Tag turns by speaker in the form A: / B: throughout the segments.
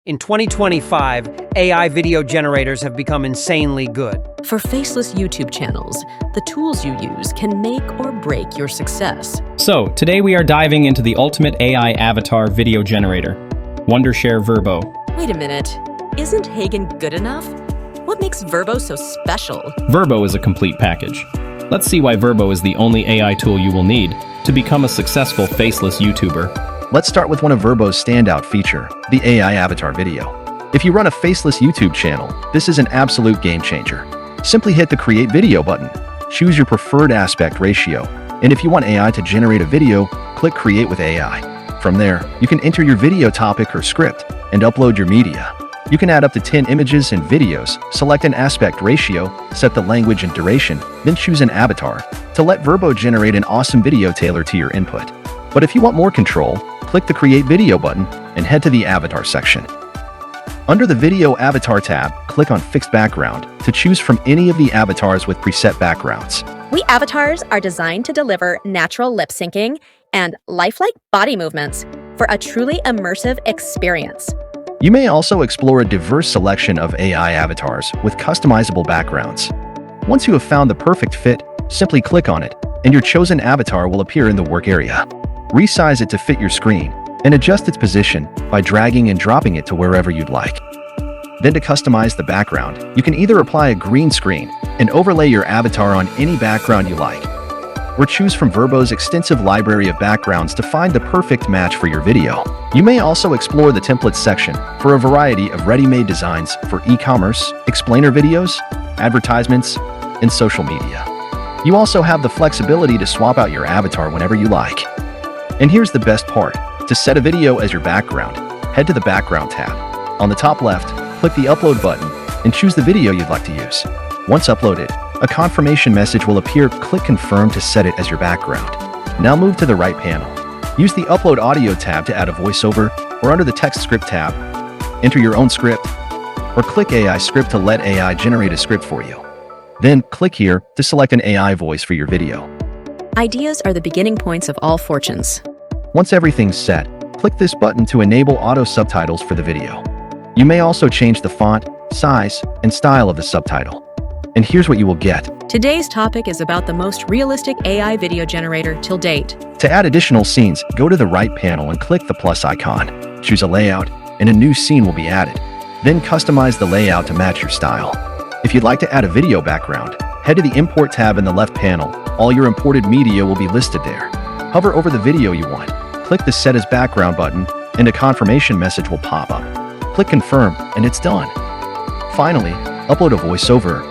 A: In 2025, AI video generators have become insanely good.
B: For faceless YouTube channels, the tools you use can make or break your success.
C: So, today we are diving into the ultimate AI avatar video generator, Wondershare Verbo.
B: Wait a minute, isn't Hagen good enough? What makes Verbo so special?
C: Verbo is a complete package. Let's see why Verbo is the only AI tool you will need to become a successful faceless YouTuber.
D: Let's start with one of Verbo's standout feature, the AI avatar video. If you run a faceless YouTube channel, this is an absolute game changer. Simply hit the Create Video button, choose your preferred aspect ratio, and if you want AI to generate a video, click Create with AI. From there, you can enter your video topic or script and upload your media. You can add up to 10 images and videos, select an aspect ratio, set the language and duration, then choose an avatar to let Verbo generate an awesome video tailored to your input. But if you want more control, click the Create Video button and head to the Avatar section. Under the Video Avatar tab, click on Fixed Background to choose from any of the avatars with preset backgrounds.
E: We avatars are designed to deliver natural lip syncing and lifelike body movements for a truly immersive experience.
D: You may also explore a diverse selection of AI avatars with customizable backgrounds. Once you have found the perfect fit, simply click on it, and your chosen avatar will appear in the work area. Resize it to fit your screen, and adjust its position by dragging and dropping it to wherever you'd like. Then to customize the background, you can either apply a green screen and overlay your avatar on any background you like, or choose from Verbo's extensive library of backgrounds to find the perfect match for your video. You may also explore the templates section for a variety of ready-made designs for e-commerce, explainer videos, advertisements, and social media. You also have the flexibility to swap out your avatar whenever you like. And here's the best part. To set a video as your background, head to the Background tab. On the top left, click the Upload button and choose the video you'd like to use. Once uploaded, a confirmation message will appear. Click Confirm to set it as your background. Now move to the right panel. Use the Upload Audio tab to add a voiceover, or under the Text Script tab, enter your own script, or click AI Script to let AI generate a script for you. Then click here to select an AI voice for your video.
B: Ideas are the beginning points of all fortunes.
D: Once everything's set, click this button to enable auto subtitles for the video. You may also change the font, size, and style of the subtitle. And here's what you will get.
B: Today's topic is about the most realistic AI video generator till date.
D: To add additional scenes, go to the right panel and click the plus icon. Choose a layout, and a new scene will be added. Then customize the layout to match your style. If you'd like to add a video background, head to the Import tab in the left panel. All your imported media will be listed there. Hover over the video you want. Click the Set as Background button, and a confirmation message will pop up. Click Confirm, and it's done. Finally, upload a voiceover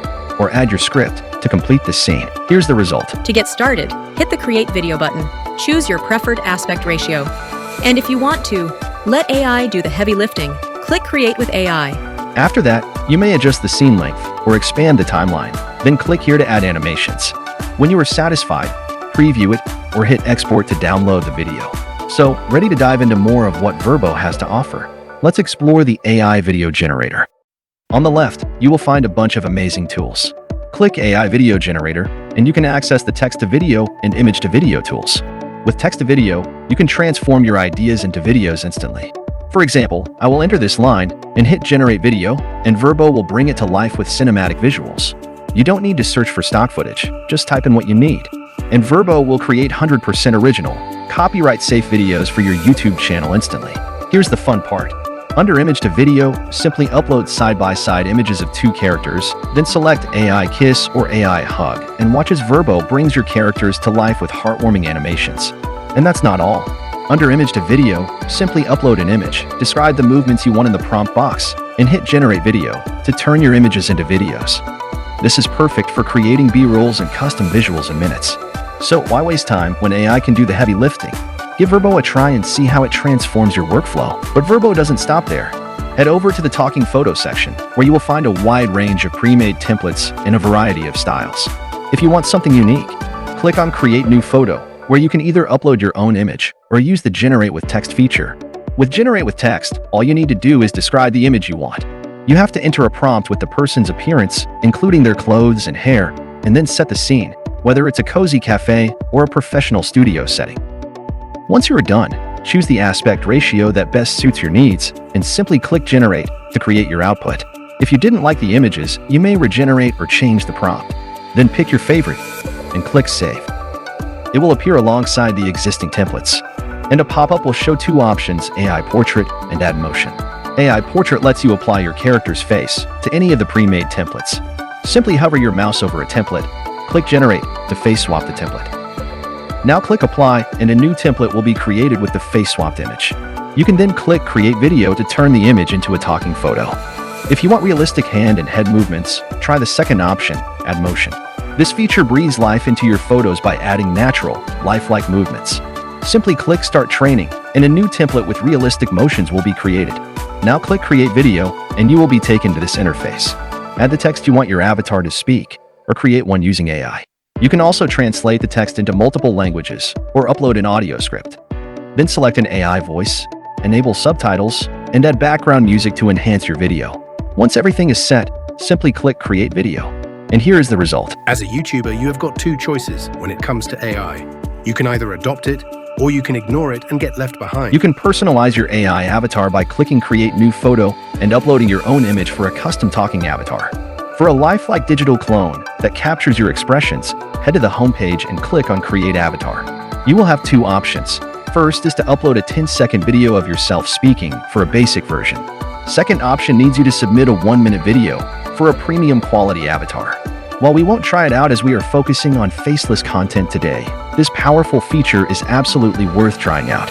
D: or add your script to complete this scene. Here's the result.
B: To get started, hit the Create Video button. Choose your preferred aspect ratio. And if you want to, let AI do the heavy lifting. Click Create with AI.
D: After that, you may adjust the scene length or expand the timeline. Then click here to add animations. When you are satisfied, preview it or hit Export to download the video. So, ready to dive into more of what Verbo has to offer? Let's explore the AI video generator. On the left, you will find a bunch of amazing tools. Click AI Video Generator, and you can access the text-to-video and image-to-video tools. With text-to-video, you can transform your ideas into videos instantly. For example, I will enter this line and hit Generate Video, and Verbo will bring it to life with cinematic visuals. You don't need to search for stock footage, just type in what you need. And Verbo will create 100% original, copyright-safe videos for your YouTube channel instantly. Here's the fun part. Under Image to Video, simply upload side-by-side images of two characters, then select AI Kiss or AI Hug, and watch as Verbo brings your characters to life with heartwarming animations. And that's not all. Under Image to Video, simply upload an image, describe the movements you want in the prompt box, and hit Generate Video to turn your images into videos. This is perfect for creating B-rolls and custom visuals in minutes. So why waste time when AI can do the heavy lifting? Give Verbo a try and see how it transforms your workflow. But Verbo doesn't stop there. Head over to the Talking Photo section, where you will find a wide range of pre-made templates in a variety of styles. If you want something unique, click on Create New Photo, where you can either upload your own image or use the Generate with Text feature. With Generate with Text, all you need to do is describe the image you want. You have to enter a prompt with the person's appearance, including their clothes and hair, and then set the scene, whether it's a cozy cafe or a professional studio setting. Once you're done, choose the aspect ratio that best suits your needs, and simply click Generate to create your output. If you didn't like the images, you may regenerate or change the prompt. Then pick your favorite and click Save. It will appear alongside the existing templates, and a pop-up will show two options, AI Portrait and Add Motion. AI Portrait lets you apply your character's face to any of the pre-made templates. Simply hover your mouse over a template, click Generate to face swap the template. Now click Apply and a new template will be created with the face swapped image. You can then click Create Video to turn the image into a talking photo. If you want realistic hand and head movements, try the second option, Add Motion. This feature breathes life into your photos by adding natural, lifelike movements. Simply click Start Training and a new template with realistic motions will be created. Now click Create Video and you will be taken to this interface. Add the text you want your avatar to speak or create one using AI. You can also translate the text into multiple languages or upload an audio script. Then select an AI voice, enable subtitles, and add background music to enhance your video. Once everything is set, simply click Create Video. And here is the result.
F: As a YouTuber, you have got two choices when it comes to AI. You can either adopt it, or you can ignore it and get left behind.
D: You can personalize your AI avatar by clicking Create New Photo and uploading your own image for a custom talking avatar. For a lifelike digital clone that captures your expressions, head to the homepage and click on Create Avatar. You will have two options. First is to upload a 10-second video of yourself speaking for a basic version. Second option needs you to submit a 1-minute video for a premium quality avatar. While we won't try it out as we are focusing on faceless content today, this powerful feature is absolutely worth trying out.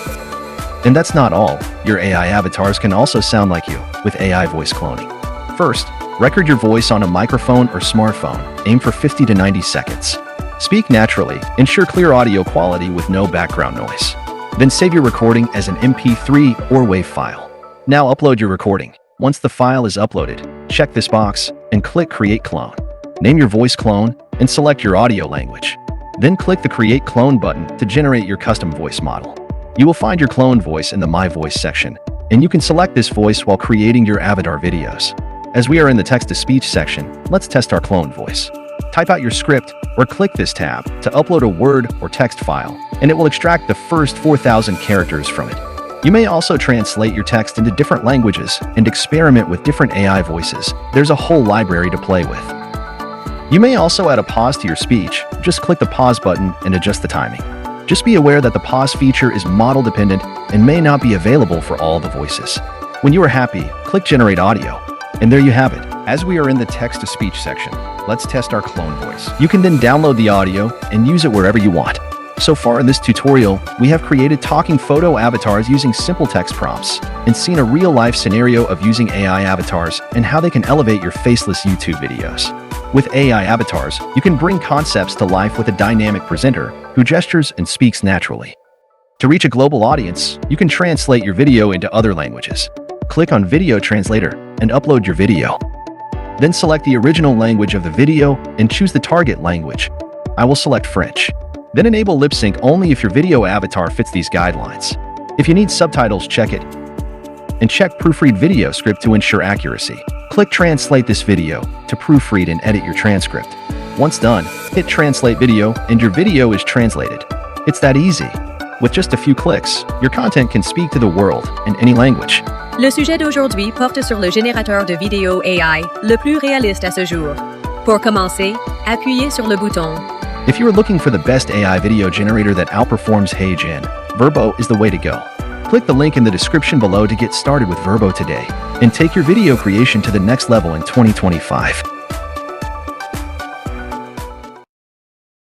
D: And that's not all. Your AI avatars can also sound like you with AI voice cloning. First, record your voice on a microphone or smartphone, aim for 50 to 90 seconds. Speak naturally, ensure clear audio quality with no background noise. Then save your recording as an MP3 or WAV file. Now upload your recording. Once the file is uploaded, check this box and click Create Clone. Name your voice clone and select your audio language. Then click the Create Clone button to generate your custom voice model. You will find your clone voice in the My Voice section, and you can select this voice while creating your avatar videos. As we are in the text-to-speech section, let's test our clone voice. Type out your script or click this tab to upload a Word or text file, and it will extract the first 4,000 characters from it. You may also translate your text into different languages and experiment with different AI voices. There's a whole library to play with. You may also add a pause to your speech. Just click the pause button and adjust the timing. Just be aware that the pause feature is model dependent and may not be available for all the voices. When you are happy, click Generate Audio. And there you have it. As we are in the text-to-speech section, let's test our clone voice. You can then download the audio and use it wherever you want. So far in this tutorial, we have created talking photo avatars using simple text prompts and seen a real-life scenario of using AI avatars and how they can elevate your faceless YouTube videos. With AI avatars, you can bring concepts to life with a dynamic presenter who gestures and speaks naturally. To reach a global audience, you can translate your video into other languages. Click on Video Translator and upload your video. Then select the original language of the video and choose the target language. I will select French. Then enable lip sync only if your video avatar fits these guidelines. If you need subtitles, check it. And check Proofread Video Script to ensure accuracy. Click Translate this video to proofread and edit your transcript. Once done, hit Translate Video and your video is translated. It's that easy. With just a few clicks, your content can speak to the world in any language.
B: Le sujet d'aujourd'hui porte sur le générateur de vidéo AI le plus réaliste à ce jour. Pour commencer, appuyez sur le bouton.
D: If you are looking for the best AI video generator that outperforms HeyGen, Verbo is the way to go. Click the link in the description below to get started with Verbo today and take your video creation to the next level in 2025.